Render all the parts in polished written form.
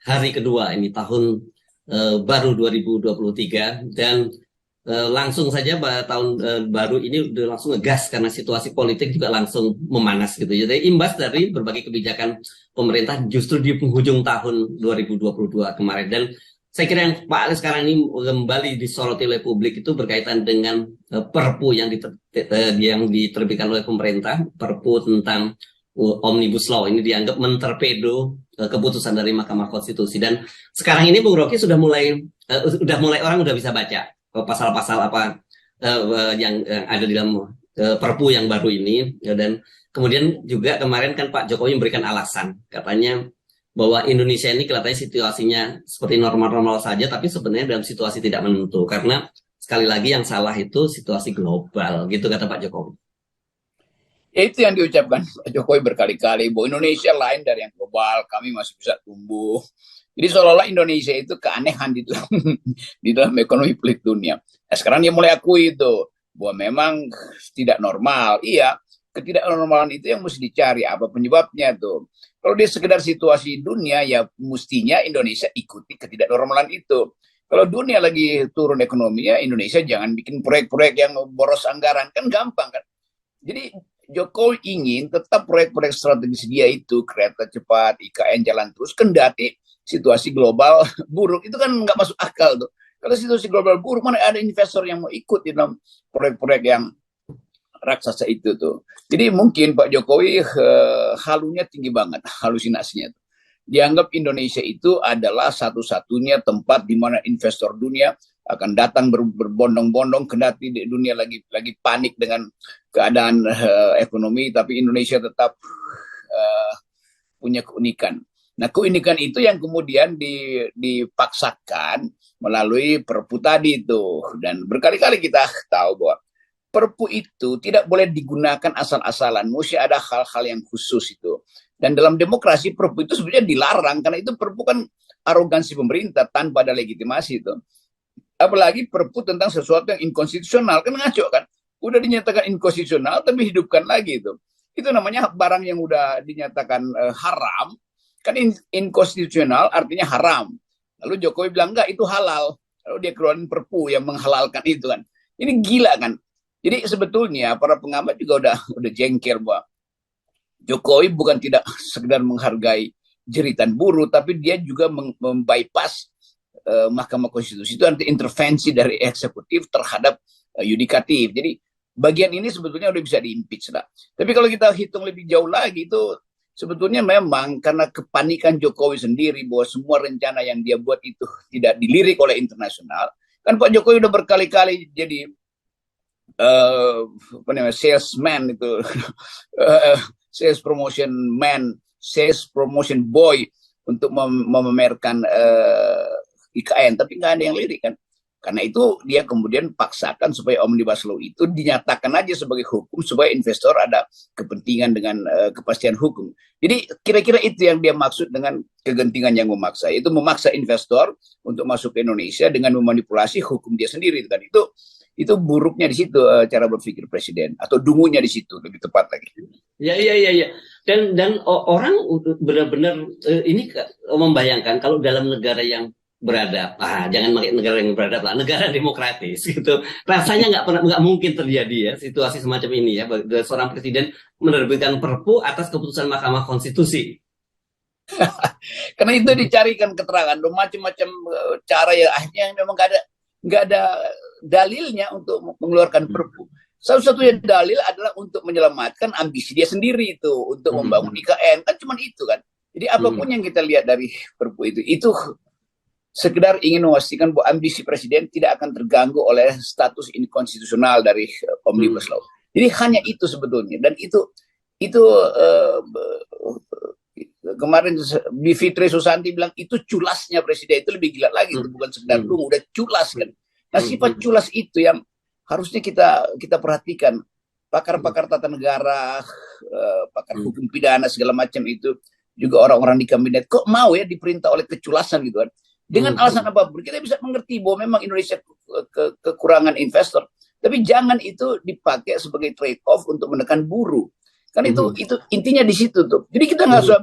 hari kedua ini tahun baru 2023 dan langsung saja tahun baru ini udah langsung ngegas karena situasi politik juga langsung memanas gitu. Jadi imbas dari berbagai kebijakan pemerintah justru di penghujung tahun 2022 kemarin. Dan saya kira yang paling sekarang ini kembali disoroti oleh publik itu berkaitan dengan Perpu yang diterbitkan oleh pemerintah, Perpu tentang Omnibus Law. Ini dianggap mentorpedo keputusan dari Mahkamah Konstitusi. Dan sekarang ini Bung Rocky sudah mulai orang udah bisa baca pasal-pasal apa yang ada di dalam Perpu yang baru ini. Dan kemudian juga kemarin kan Pak Jokowi memberikan alasan, katanya bahwa Indonesia ini kelihatannya situasinya seperti normal-normal saja, tapi sebenarnya dalam situasi tidak menentu. Karena sekali lagi yang salah itu situasi global, gitu kata Pak Jokowi. Ya itu yang diucapkan Pak Jokowi berkali-kali, bahwa Indonesia lain dari yang global, kami masih bisa tumbuh. Jadi seolah-olah Indonesia itu keanehan di dalam ekonomi politik dunia. Nah, sekarang dia mulai akui itu, bahwa memang tidak normal. Iya, ketidaknormalan itu yang mesti dicari, apa penyebabnya tuh. Kalau dia sekedar situasi dunia, ya mestinya Indonesia ikuti ketidaknormalan itu. Kalau dunia lagi turun ekonominya, Indonesia jangan bikin proyek-proyek yang boros anggaran, kan gampang kan. Jadi Jokowi ingin tetap proyek-proyek strategis dia itu, kereta cepat, IKN jalan terus, kendati situasi global buruk. Itu kan nggak masuk akal tuh. Kalau situasi global buruk, mana ada investor yang mau ikut di dalam proyek-proyek yang raksasa itu tuh. Jadi mungkin Pak Jokowi halunya tinggi banget, halusinasinya tuh. Dianggap Indonesia itu adalah satu-satunya tempat di mana investor dunia akan datang berbondong-bondong, kendati di dunia lagi panik dengan keadaan ekonomi, tapi Indonesia tetap punya keunikan. Nah, keunikan itu yang kemudian dipaksakan melalui Perpu tadi itu. Dan berkali-kali kita tahu bahwa Perpu itu tidak boleh digunakan asal-asalan, mesti ada hal-hal yang khusus itu. Dan dalam demokrasi Perpu itu sebenarnya dilarang, karena itu Perpu kan arogansi pemerintah tanpa ada legitimasi itu. Apalagi Perpu tentang sesuatu yang inkonstitusional, kan ngaco kan. Udah dinyatakan inkonstitusional tapi hidupkan lagi itu. Itu namanya barang yang udah dinyatakan haram, kan inkonstitusional artinya haram. Lalu Jokowi bilang enggak, itu halal. Lalu dia keluarin Perpu yang menghalalkan itu kan. Ini gila kan. Jadi sebetulnya para pengamat juga udah jengkel bahwa Jokowi bukan tidak sekedar menghargai jeritan buruh, tapi dia juga membypass Mahkamah Konstitusi. Itu arti intervensi dari eksekutif terhadap yudikatif. Jadi bagian ini sebetulnya udah bisa diimpeach lah. Tapi kalau kita hitung lebih jauh lagi, itu sebetulnya memang karena kepanikan Jokowi sendiri bahwa semua rencana yang dia buat itu tidak dilirik oleh internasional. Kan Pak Jokowi udah berkali-kali jadi salesman itu, sales promotion man, sales promotion boy untuk memamerkan IKN, tapi nggak ada yang lirik kan. Karena itu dia kemudian paksakan supaya Omnibus Law itu dinyatakan aja sebagai hukum supaya investor ada kepentingan dengan kepastian hukum. Jadi kira-kira itu yang dia maksud dengan kegentingan yang memaksa, itu memaksa investor untuk masuk ke Indonesia dengan memanipulasi hukum dia sendiri kan. Itu buruknya di situ cara berpikir presiden, atau dungunya di situ lebih tepat lagi. Ya. Dan orang benar-benar ini membayangkan kalau dalam negara yang beradab, jangan pakai negara yang beradab lah, negara demokratis gitu. Rasanya nggak mungkin terjadi ya situasi semacam ini ya, seorang presiden menerbitkan Perpu atas keputusan Mahkamah Konstitusi. Karena itu dicarikan keterangan macam-macam cara ya, akhirnya memang nggak ada dalilnya untuk mengeluarkan Perpu. Satu-satunya dalil adalah untuk menyelamatkan ambisi dia sendiri itu untuk membangun IKN, kan cuma itu kan. Jadi apapun yang kita lihat dari Perpu itu sekedar ingin memastikan bahwa ambisi presiden tidak akan terganggu oleh status inkonstitusional dari Omnibus Law. Jadi hanya itu sebetulnya, dan itu kemarin Bivitri Susanti bilang itu culasnya presiden, itu lebih gila lagi, itu bukan sekedar dungu, udah culas kan. Nah, sifat culas itu yang harusnya kita perhatikan. Pakar-pakar tata negara, pakar hukum pidana segala macam itu, juga orang-orang di kabinet kok mau ya diperintah oleh keculasan gitu kan. Dengan alasan apapun kita bisa mengerti bahwa memang Indonesia kekurangan investor, tapi jangan itu dipakai sebagai trade off untuk menekan buruh. Kan itu intinya di situ tuh. Jadi kita nggak usah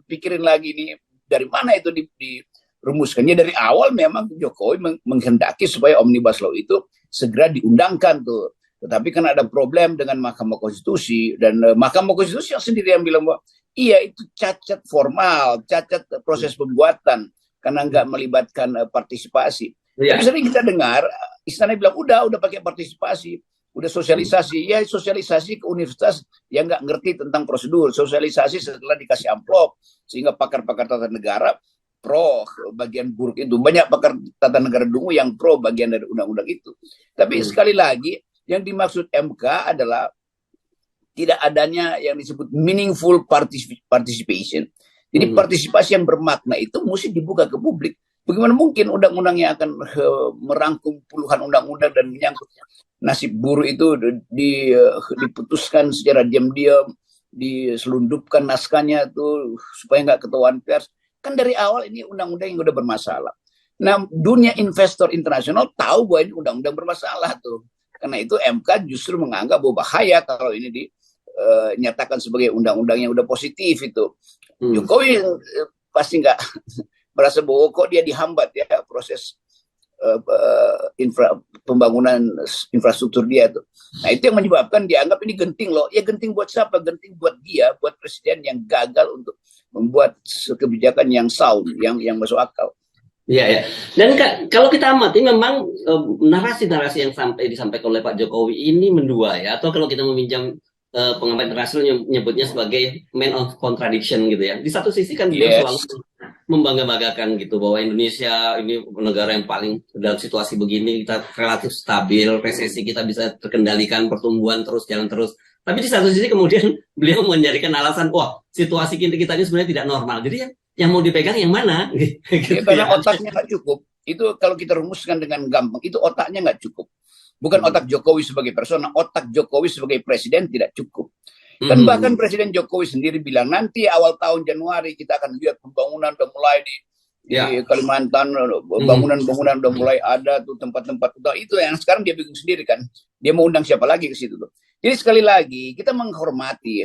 pikirin lagi ini dari mana itu dirumuskannya? Dari awal memang Jokowi menghendaki supaya Omnibus Law itu segera diundangkan tuh. Tetapi kan ada problem dengan Mahkamah Konstitusi, dan Mahkamah Konstitusi yang sendiri yang bilang bahwa iya itu cacat formal, cacat proses pembuatan karena nggak melibatkan partisipasi. Tapi sering kita dengar istana bilang udah pakai partisipasi, udah sosialisasi. Ya sosialisasi ke universitas yang nggak ngerti tentang prosedur, sosialisasi setelah dikasih amplop, sehingga pakar-pakar tata negara pro bagian buruk itu. Banyak pakar tata negara dulu yang pro bagian dari undang-undang itu. Tapi sekali lagi yang dimaksud MK adalah tidak adanya yang disebut meaningful participation. Jadi partisipasi yang bermakna itu mesti dibuka ke publik. Bagaimana mungkin undang-undang yang akan merangkum puluhan undang-undang dan menyangkut nasib buruh itu diputuskan secara diam-diam, diselundupkan naskahnya tuh supaya nggak ketahuan pers. Kan dari awal ini undang-undang yang udah bermasalah. Nah, dunia investor internasional tahu bahwa ini undang-undang bermasalah tuh. Karena itu MK justru menganggap bahwa bahaya kalau ini dinyatakan sebagai undang-undang yang udah positif itu. Jokowi pasti nggak merasa bahwa kok dia dihambat ya proses pembangunan infrastruktur dia itu. Nah itu yang menyebabkan dianggap ini genting loh. Ya genting buat siapa? Genting buat dia, buat presiden yang gagal untuk membuat kebijakan yang sound, yang masuk akal. Iya ya. Dan kalau kita amati memang narasi-narasi yang disampaikan oleh Pak Jokowi ini mendua ya. Atau kalau kita meminjam pengamat internasional nyebutnya sebagai man of contradiction gitu ya. Di satu sisi kan dia selalu membangga-banggakan gitu bahwa Indonesia ini negara yang paling dalam situasi begini kita relatif stabil, resesi kita bisa terkendalikan, pertumbuhan terus jalan terus. Tapi di satu sisi kemudian beliau menjadikan alasan wah situasi kita ini sebenarnya tidak normal. Jadi yang mau dipegang yang mana? Gitu, karena otaknya nggak cukup. Itu kalau kita rumuskan dengan gampang, itu otaknya nggak cukup. Bukan otak Jokowi sebagai persona, otak Jokowi sebagai presiden tidak cukup. Kan bahkan Presiden Jokowi sendiri bilang nanti awal tahun Januari kita akan lihat pembangunan udah mulai di Kalimantan, bangunan-bangunan udah mulai ada tuh tempat-tempat itu yang sekarang dia bikin sendiri kan. Dia mau undang siapa lagi ke situ tuh. Jadi sekali lagi kita menghormati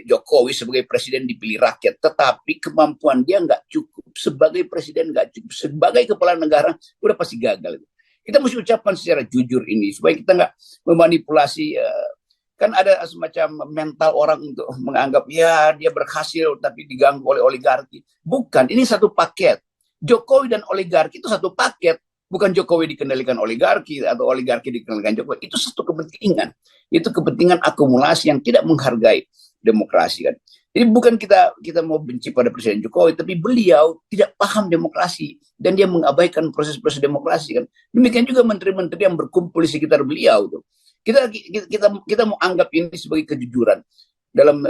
Jokowi sebagai presiden dipilih rakyat, tetapi kemampuan dia nggak cukup sebagai presiden, nggak cukup sebagai kepala negara, udah pasti gagal. Kita mesti ucapkan secara jujur ini supaya kita nggak memanipulasi. Kan ada semacam mental orang untuk menganggap ya dia berhasil tapi diganggu oleh oligarki. Bukan, ini satu paket. Jokowi dan oligarki itu satu paket. Bukan Jokowi dikendalikan oligarki atau oligarki dikendalikan Jokowi. Itu satu kepentingan. Itu kepentingan akumulasi yang tidak menghargai demokrasi kan. Jadi bukan kita mau benci pada Presiden Jokowi, tapi beliau tidak paham demokrasi dan dia mengabaikan proses-proses demokrasi kan. Demikian juga menteri-menteri yang berkumpul di sekitar beliau tuh. Kita mau anggap ini sebagai kejujuran dalam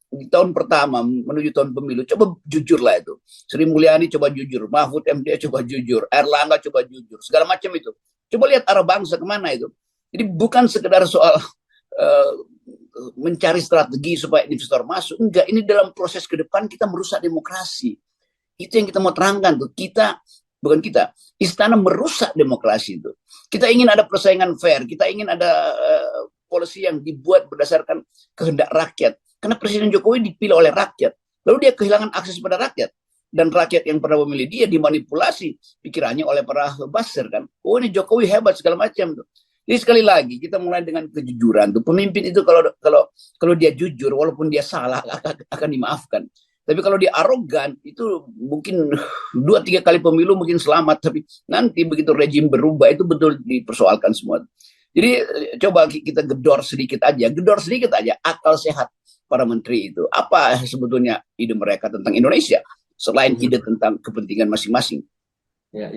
di tahun pertama menuju tahun pemilu. Coba jujurlah itu. Sri Mulyani coba jujur, Mahfud MD coba jujur, Erlangga coba jujur, segala macam itu. Coba lihat arah bangsa kemana itu. Jadi bukan sekedar soal mencari strategi supaya investor masuk. Enggak, ini dalam proses ke depan kita merusak demokrasi. Itu yang kita mau terangkan tuh. Istana merusak demokrasi itu. Kita ingin ada persaingan fair, kita ingin ada policy yang dibuat berdasarkan kehendak rakyat. Karena Presiden Jokowi dipilih oleh rakyat, lalu dia kehilangan akses pada rakyat. Dan rakyat yang pernah memilih dia dimanipulasi pikirannya oleh para buzzer kan. Oh ini Jokowi hebat segala macam tuh. Jadi sekali lagi kita mulai dengan kejujuran tuh. Pemimpin itu kalau dia jujur walaupun dia salah akan dimaafkan. Tapi kalau dia arogan itu mungkin 2-3 kali pemilu mungkin selamat, tapi nanti begitu rejim berubah itu betul dipersoalkan semua. Jadi coba kita gedor sedikit aja akal sehat para menteri itu. Apa sebetulnya ide mereka tentang Indonesia selain ide tentang kepentingan masing-masing? Ya.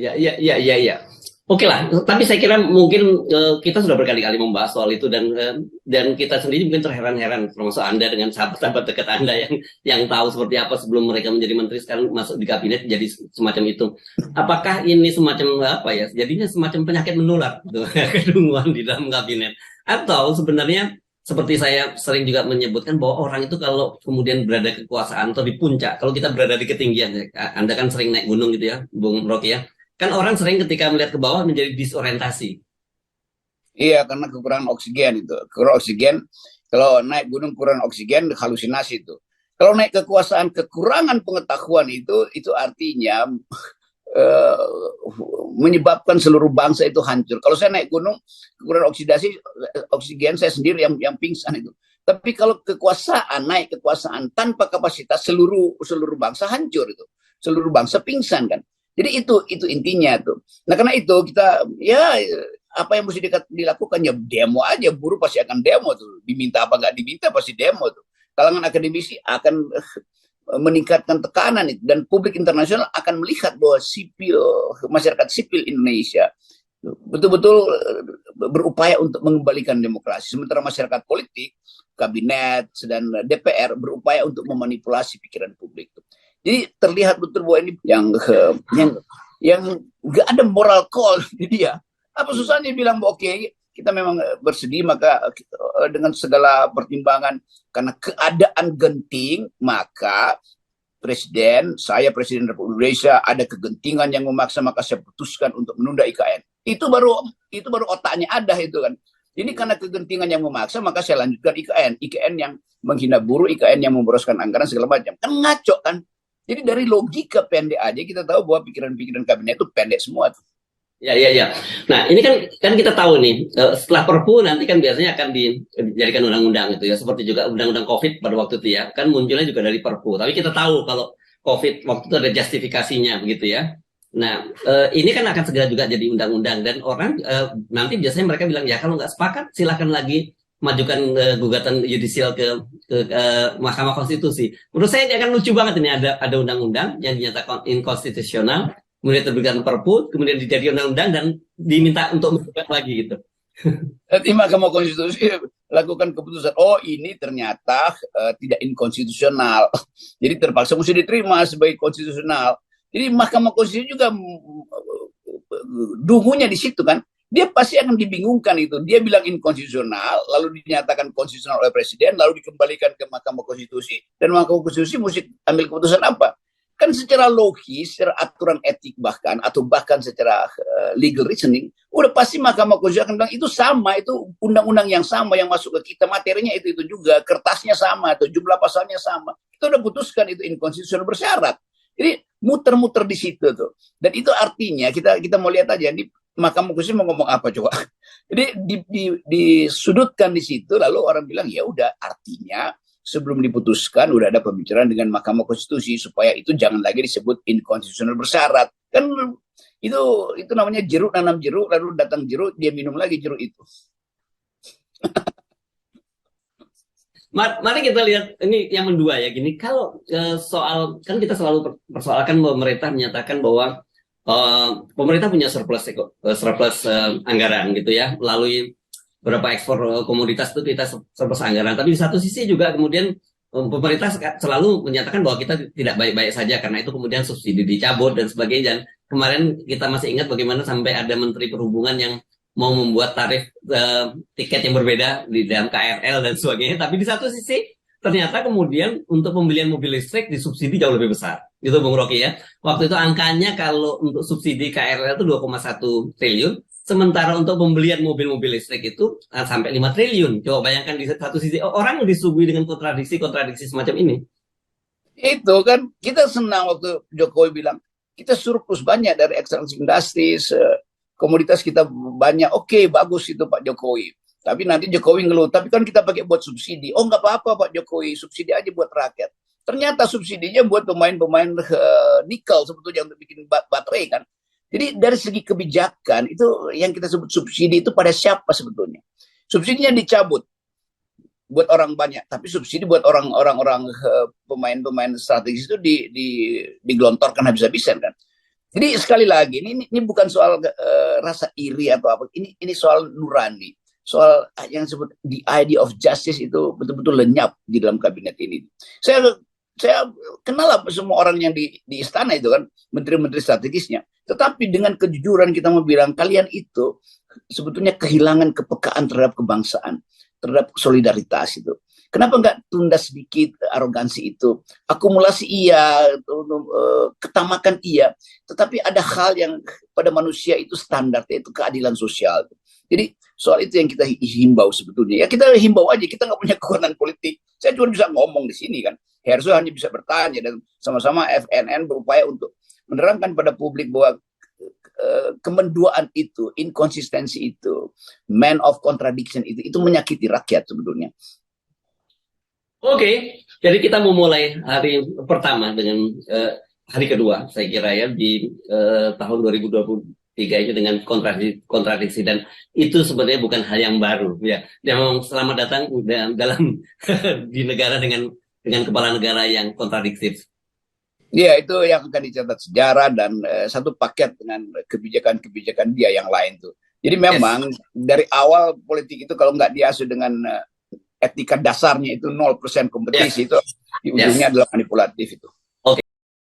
Oke lah, tapi saya kira mungkin kita sudah berkali-kali membahas soal itu dan kita sendiri mungkin terheran-heran termasuk Anda dengan sahabat-sahabat dekat Anda yang tahu seperti apa sebelum mereka menjadi menteri sekarang masuk di kabinet jadi semacam itu. Apakah ini semacam apa ya? Jadinya semacam penyakit menular gitu, kedunguan di dalam kabinet atau sebenarnya seperti saya sering juga menyebutkan bahwa orang itu kalau kemudian berada di kekuasaan atau di puncak, kalau kita berada di ketinggian, Anda kan sering naik gunung gitu ya, Bung Rocky ya. Kan orang sering ketika melihat ke bawah menjadi disorientasi. Iya, karena kekurangan oksigen itu. Kekurangan oksigen, kalau naik gunung kurang oksigen, halusinasi itu. Kalau naik kekuasaan kekurangan pengetahuan itu artinya menyebabkan seluruh bangsa itu hancur. Kalau saya naik gunung, kekurangan oksigen saya sendiri yang pingsan itu. Tapi kalau naik kekuasaan tanpa kapasitas, seluruh bangsa hancur itu. Seluruh bangsa pingsan kan. Jadi itu intinya tuh. Nah karena itu kita ya apa yang mesti dilakukan ya demo aja, buruh pasti akan demo tuh. Diminta apa nggak diminta pasti demo tuh. Kalangan akademisi akan meningkatkan tekanan itu, dan publik internasional akan melihat bahwa masyarakat sipil Indonesia betul-betul berupaya untuk mengembalikan demokrasi, sementara masyarakat politik, kabinet dan DPR berupaya untuk memanipulasi pikiran publik. Jadi terlihat betul bahwa ini yang nggak ada moral call di dia. Apa susahnya bilang bahwa oke, kita memang bersedih, maka dengan segala pertimbangan karena keadaan genting, maka saya Presiden Republik Indonesia ada kegentingan yang memaksa, maka saya putuskan untuk menunda IKN. Itu baru otaknya ada itu kan. Ini karena kegentingan yang memaksa, maka saya lanjutkan IKN yang menghina buruh, IKN yang memboroskan anggaran segala macam. Kan ngaco kan. Jadi dari logika pendek aja kita tahu bahwa pikiran-pikiran kabinet itu pendek semua tuh. Ya. Nah, ini kan kita tahu nih, setelah Perpu nanti kan biasanya akan dijadikan undang-undang gitu ya, seperti juga undang-undang COVID pada waktu itu ya, kan munculnya juga dari Perpu. Tapi kita tahu kalau COVID waktu itu ada justifikasinya begitu ya. Nah, ini kan akan segera juga jadi undang-undang, dan orang nanti biasanya mereka bilang ya kalau nggak sepakat silakan lagi majukan gugatan yudisial ke Mahkamah Konstitusi. Menurut saya ini akan lucu banget, ini ada undang-undang yang dinyatakan inkonstitusional, kemudian terbitkan Perpu, kemudian dijadi undang-undang dan diminta untuk menggugat lagi gitu. Nanti Mahkamah Konstitusi lakukan keputusan, oh ini ternyata tidak inkonstitusional, jadi terpaksa mesti diterima sebagai konstitusional. Jadi Mahkamah Konstitusi juga dungunya di situ kan, dia pasti akan dibingungkan itu. Dia bilang inkonstitusional, lalu dinyatakan konstitusional oleh Presiden, lalu dikembalikan ke Mahkamah Konstitusi, dan Mahkamah Konstitusi mesti ambil keputusan apa? Kan secara logis, secara aturan etik bahkan, atau bahkan secara legal reasoning, udah pasti Mahkamah Konstitusi akan bilang itu sama, itu undang-undang yang sama yang masuk ke kita, materinya itu juga, kertasnya sama, atau jumlah pasalnya sama. Kita udah putuskan itu inkonstitusional bersyarat. Jadi muter-muter di situ tuh. Dan itu artinya kita mau lihat aja di Mahkamah Konstitusi mau ngomong apa coba. Jadi disudutkan di situ, lalu orang bilang ya udah, artinya sebelum diputuskan udah ada pembicaraan dengan Mahkamah Konstitusi supaya itu jangan lagi disebut inkonstitusional bersyarat. Kan itu namanya jeruk nanam jeruk, lalu datang jeruk, dia minum lagi jeruk itu. Mari kita lihat ini yang kedua ya, gini, kalau soal, kan kita selalu persoalkan pemerintah menyatakan bahwa pemerintah punya surplus anggaran gitu ya, melalui berapa ekspor komoditas itu kita surplus anggaran. Tapi di satu sisi juga kemudian pemerintah selalu menyatakan bahwa kita tidak baik-baik saja, karena itu kemudian subsidi dicabut dan sebagainya. Dan kemarin kita masih ingat bagaimana sampai ada Menteri Perhubungan yang mau membuat tarif tiket yang berbeda di dalam KRL dan sebagainya. Tapi di satu sisi ternyata kemudian untuk pembelian mobil listrik disubsidi jauh lebih besar. Itu Bung Rocky ya. Waktu itu angkanya kalau untuk subsidi KRL itu 2,1 triliun. Sementara untuk pembelian mobil-mobil listrik itu sampai 5 triliun. Coba bayangkan di satu sisi orang disuguhi dengan kontradiksi semacam ini. Itu kan kita senang waktu Jokowi bilang kita surplus banyak dari ekstraksi industri, komoditas kita banyak. Oke, bagus itu Pak Jokowi. Tapi nanti Jokowi ngeluh, tapi kan kita pakai buat subsidi. Oh nggak apa-apa Pak Jokowi, subsidi aja buat rakyat. Ternyata subsidinya buat pemain-pemain nikel sebetulnya untuk bikin baterai kan. Jadi dari segi kebijakan itu yang kita sebut subsidi itu pada siapa sebetulnya? Subsidinya dicabut buat orang banyak, tapi subsidi buat orang-orang pemain-pemain strategis itu digelontorkan habis-habisan kan. Jadi sekali lagi ini bukan soal rasa iri atau apa, ini soal nurani, soal yang disebut the idea of justice itu betul-betul lenyap di dalam kabinet ini. Saya kenal lah semua orang yang di istana itu kan, menteri-menteri strategisnya. Tetapi dengan kejujuran kita mau bilang, kalian itu sebetulnya kehilangan kepekaan terhadap kebangsaan, terhadap solidaritas itu. Kenapa nggak tunda sedikit arogansi itu? Akumulasi iya, ketamakan iya. Tetapi ada hal yang pada manusia itu standar, yaitu keadilan sosial. Jadi soal itu yang kita himbau sebetulnya. Ya kita himbau aja, kita nggak punya kekuatan politik. Saya cuma bisa ngomong di sini kan. Herso hanya bisa bertanya dan sama-sama FNN berupaya untuk menerangkan pada publik bahwa kemenduaan itu, inkonsistensi itu, man of contradiction itu menyakiti rakyat sebetulnya. Oke, jadi kita memulai hari pertama dengan hari kedua, saya kira ya, di tahun 2023 ini dengan kontradiksi, dan itu sebenarnya bukan hal yang baru ya. Memang selamat datang dalam di negara dengan kepala negara yang kontradiktif. Ya, itu yang akan dicatat sejarah dan satu paket dengan kebijakan-kebijakan dia yang lain tuh. Jadi memang dari awal politik itu kalau nggak diasuh dengan etika dasarnya itu 0% kompetisi itu di ujungnya adalah manipulatif itu.